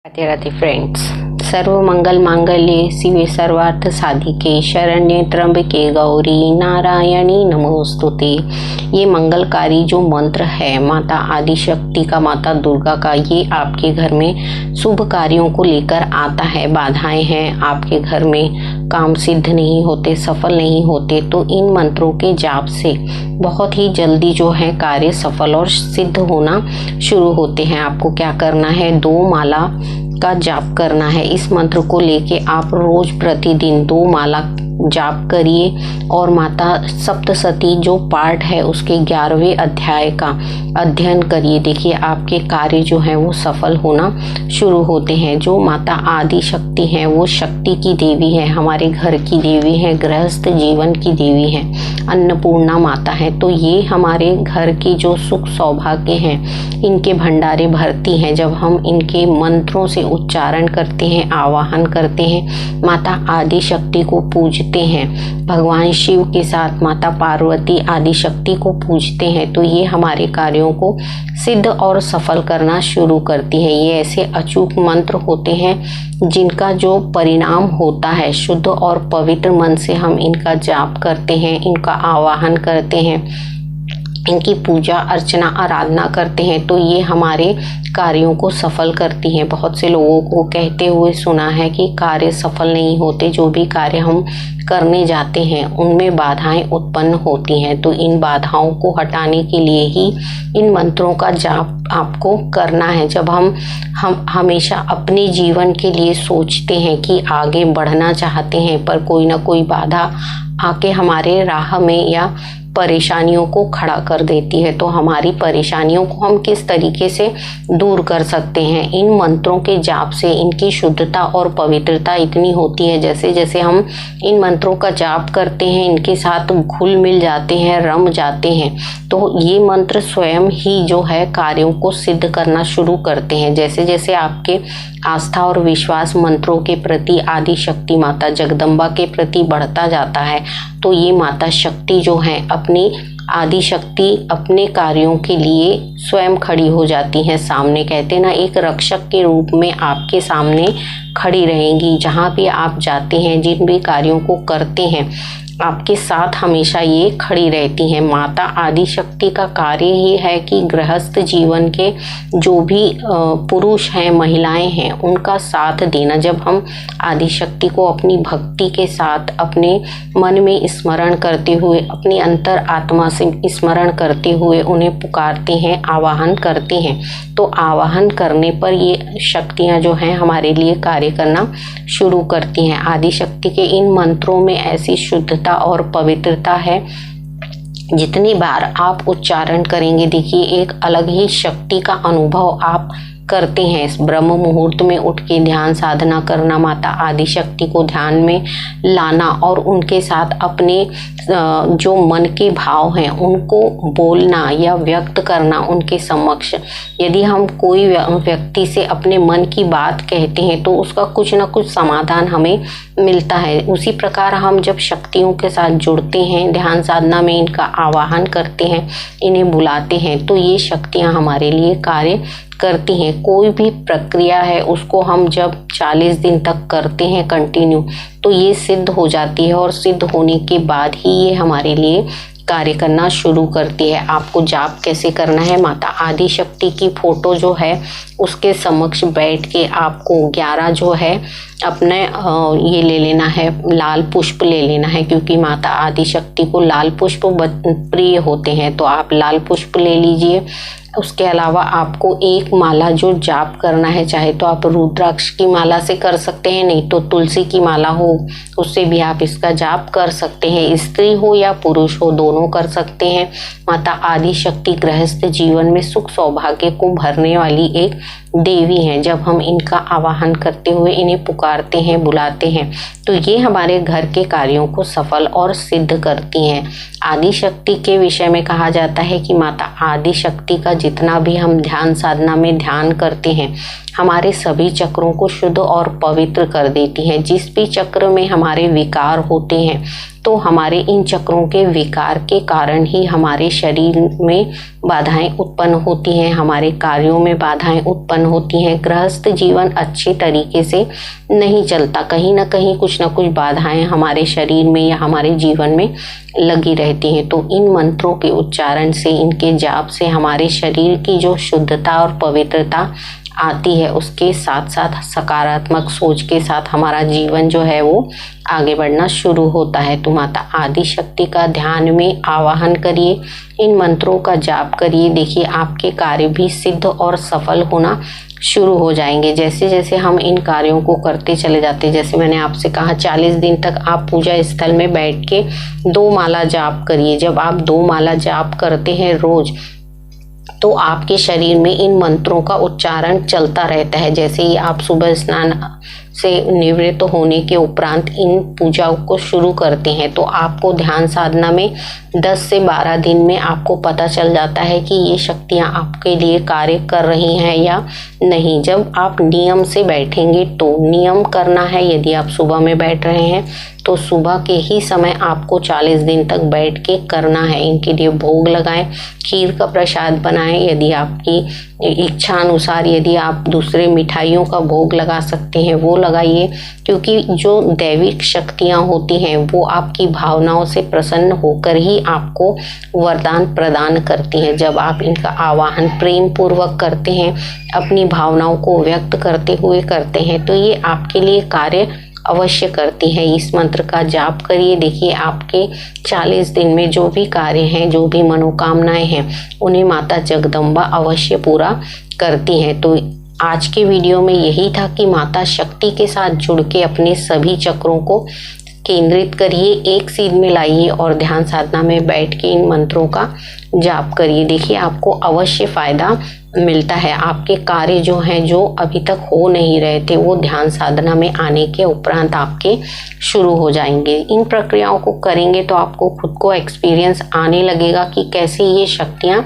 Radhe Radhe friends. सर्व मंगल मांगल्ये शिवे सर्वार्थ साधिके शरण्ये त्र्यंबके गौरी नारायणी नमोस्तुते। ये मंगलकारी जो मंत्र है माता आदिशक्ति का, माता दुर्गा का, ये आपके घर में शुभ कार्यों को लेकर आता है। बाधाएं हैं आपके घर में, काम सिद्ध नहीं होते, सफल नहीं होते, तो इन मंत्रों के जाप से बहुत ही जल्दी जो है कार्य सफल और सिद्ध होना शुरू होते हैं। आपको क्या करना है, 2 माला का जाप करना है। इस मंत्र को लेके आप रोज प्रतिदिन 2 माला जाप करिए और माता सप्तशती जो पाठ है उसके 11वें अध्याय का अध्ययन करिए। देखिए आपके कार्य जो है वो सफल होना शुरू होते हैं। जो माता आदि शक्ति है वो शक्ति की देवी है, हमारे घर की देवी है, गृहस्थ जीवन की देवी है, अन्नपूर्णा माता है। तो ये हमारे घर की जो सुख सौभाग्य हैं इनके भंडारे भरती हैं। जब हम इनके मंत्रों से उच्चारण करते हैं, आवाहन करते हैं, माता आदि शक्ति को पूजते हैं, भगवान शिव के साथ माता पार्वती आदि शक्ति को पूजते हैं, तो ये हमारे कार्यों को सिद्ध और सफल करना शुरू करती है। ये ऐसे अचूक मंत्र होते हैं जिनका जो परिणाम होता है, शुद्ध और पवित्र मन से हम इनका जाप करते हैं, इनका आवाहन करते हैं, इनकी पूजा अर्चना आराधना करते हैं, तो ये हमारे कार्यों को सफल करती हैं। बहुत से लोगों को कहते हुए सुना है कि कार्य सफल नहीं होते, जो भी कार्य हम करने जाते हैं उनमें बाधाएं उत्पन्न होती हैं। तो इन बाधाओं को हटाने के लिए ही इन मंत्रों का जाप आपको करना है। जब हम हमेशा अपने जीवन के लिए सोचते हैं कि आगे बढ़ना चाहते हैं, पर कोई ना कोई बाधा आके हमारे राह में या परेशानियों को खड़ा कर देती है, तो हमारी परेशानियों को हम किस तरीके से दूर कर सकते हैं। इन मंत्रों के जाप से इनकी शुद्धता और पवित्रता इतनी होती है, जैसे जैसे हम इन मंत्रों का जाप करते हैं इनके साथ घुल मिल जाते हैं, रम जाते हैं, तो ये मंत्र स्वयं ही जो है कार्यों को सिद्ध करना शुरू करते हैं। जैसे जैसे आपके आस्था और विश्वास मंत्रों के प्रति आदि शक्ति माता जगदम्बा के प्रति बढ़ता जाता है, तो ये माता शक्ति जो है अपनी आदि शक्ति अपने कार्यों के लिए स्वयं खड़ी हो जाती हैं सामने। कहते ना, एक रक्षक के रूप में आपके सामने खड़ी रहेंगी। जहाँ भी आप जाते हैं, जिन भी कार्यों को करते हैं, आपके साथ हमेशा ये खड़ी रहती हैं। माता आदि शक्ति का कार्य ही है कि गृहस्थ जीवन के जो भी पुरुष हैं, महिलाएं हैं, उनका साथ देना। जब हम आदि शक्ति को अपनी भक्ति के साथ अपने मन में स्मरण करते हुए, अपनी अंतर आत्मा से स्मरण करते हुए उन्हें पुकारते हैं, आवाहन करते हैं, तो आवाहन करने पर ये शक्तियाँ जो हैं हमारे लिए कार्य करना शुरू करती हैं। आदि शक्ति के इन मंत्रों में ऐसी शुद्धता और पवित्रता है, जितनी बार आप उच्चारण करेंगे, देखिए एक अलग ही शक्ति का अनुभव आप करते हैं। इस ब्रह्म मुहूर्त में उठ के ध्यान साधना करना, माता आदि शक्ति को ध्यान में लाना और उनके साथ अपने जो मन के भाव हैं उनको बोलना या व्यक्त करना उनके समक्ष। यदि हम कोई व्यक्ति से अपने मन की बात कहते हैं तो उसका कुछ ना कुछ समाधान हमें मिलता है। उसी प्रकार हम जब शक्तियों के साथ जुड़ते हैं, ध्यान साधना में इनका आवाहन करते हैं, इन्हें बुलाते हैं, तो ये शक्तियाँ हमारे लिए कार्य करती हैं। कोई भी प्रक्रिया है उसको हम जब 40 दिन तक करते हैं कंटिन्यू, तो ये सिद्ध हो जाती है और सिद्ध होने के बाद ही ये हमारे लिए कार्य करना शुरू करती है। आपको जाप कैसे करना है, माता आदि शक्ति की फोटो जो है उसके समक्ष बैठ के आपको 11 जो है अपने ये ले लेना है, लाल पुष्प ले लेना है, क्योंकि माता आदि शक्ति को लाल पुष्प प्रिय होते हैं, तो आप लाल पुष्प ले लीजिए। उसके अलावा आपको एक माला जो जाप करना है, चाहे तो आप रुद्राक्ष की माला से कर सकते हैं, नहीं तो तुलसी की माला हो उससे भी आप इसका जाप कर सकते हैं। स्त्री हो या पुरुष हो, दोनों कर सकते हैं। माता आदि शक्ति गृहस्थ जीवन में सुख सौभाग्य को भरने वाली एक देवी हैं। जब हम इनका आवाहन करते हुए इन्हें पुकारते हैं, बुलाते हैं, तो ये हमारे घर के कार्यों को सफल और सिद्ध करती हैं। आदि शक्ति के विषय में कहा जाता है कि माता आदि शक्ति का जितना भी हम ध्यान साधना में ध्यान करते हैं, हमारे सभी चक्रों को शुद्ध और पवित्र कर देती है। जिस भी चक्र में हमारे विकार होते हैं तो हमारे इन चक्रों के विकार के कारण ही हमारे शरीर में बाधाएं उत्पन्न होती हैं, हमारे कार्यों में बाधाएं उत्पन्न होती हैं। गृहस्थ जीवन अच्छे तरीके से नहीं चलता, कहीं ना कहीं कुछ ना कुछ बाधाएं हमारे शरीर में या हमारे जीवन में लगी रहती हैं। तो इन मंत्रों के उच्चारण से, इनके जाप से हमारे शरीर की जो शुद्धता और पवित्रता आती है, उसके साथ साथ सकारात्मक सोच के साथ हमारा जीवन जो है वो आगे बढ़ना शुरू होता है। तो माता आदि शक्ति का ध्यान में आवाहन करिए, इन मंत्रों का जाप करिए। देखिए आपके कार्य भी सिद्ध और सफल होना शुरू हो जाएंगे। जैसे जैसे हम इन कार्यों को करते चले जाते हैं, जैसे मैंने आपसे कहा 40 दिन तक आप पूजा स्थल में बैठ के 2 माला जाप करिए। जब आप 2 माला जाप करते हैं रोज, तो आपके शरीर में इन मंत्रों का उच्चारण चलता रहता है। जैसे ही आप सुबह स्नान से निवृत्त होने के उपरांत इन पूजाओं को शुरू करते हैं, तो आपको ध्यान साधना में 10 से 12 दिन में आपको पता चल जाता है कि ये शक्तियाँ आपके लिए कार्य कर रही हैं या नहीं। जब आप नियम से बैठेंगे, तो नियम करना है। यदि आप सुबह में बैठ रहे हैं तो सुबह के ही समय आपको 40 दिन तक बैठ के करना है। इनके लिए भोग लगाएं, खीर का प्रसाद बनाएं। यदि आपकी इच्छा अनुसार यदि आप दूसरे मिठाइयों का भोग लगा सकते हैं वो लगाइए, क्योंकि जो दैविक शक्तियाँ होती हैं वो आपकी भावनाओं से प्रसन्न होकर ही आपको वरदान प्रदान करती हैं। जब आप इनका आवाहन प्रेम पूर्वक करते हैं, अपनी भावनाओं को व्यक्त करते हुए करते हैं, तो ये आपके लिए कार्य अवश्य करती है। इस मंत्र का जाप करिए। देखिए आपके 40 दिन में जो भी कार्य हैं, जो भी मनोकामनाएं हैं, उन्हें माता जगदम्बा अवश्य पूरा करती हैं। तो आज के वीडियो में यही था कि माता शक्ति के साथ जुड़ के अपने सभी चक्रों को केंद्रित करिए, एक सीध में लाइए और ध्यान साधना में बैठ के इन मंत्रों का जाप करिए। देखिए आपको अवश्य फायदा मिलता है। आपके कार्य जो हैं, जो अभी तक हो नहीं रहे थे, वो ध्यान साधना में आने के उपरांत आपके शुरू हो जाएंगे। इन प्रक्रियाओं को करेंगे तो आपको खुद को एक्सपीरियंस आने लगेगा कि कैसे ये शक्तियाँ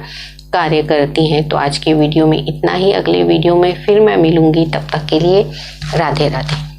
कार्य करती हैं। तो आज के वीडियो में इतना ही। अगले वीडियो में फिर मैं मिलूंगी, तब तक के लिए राधे राधे।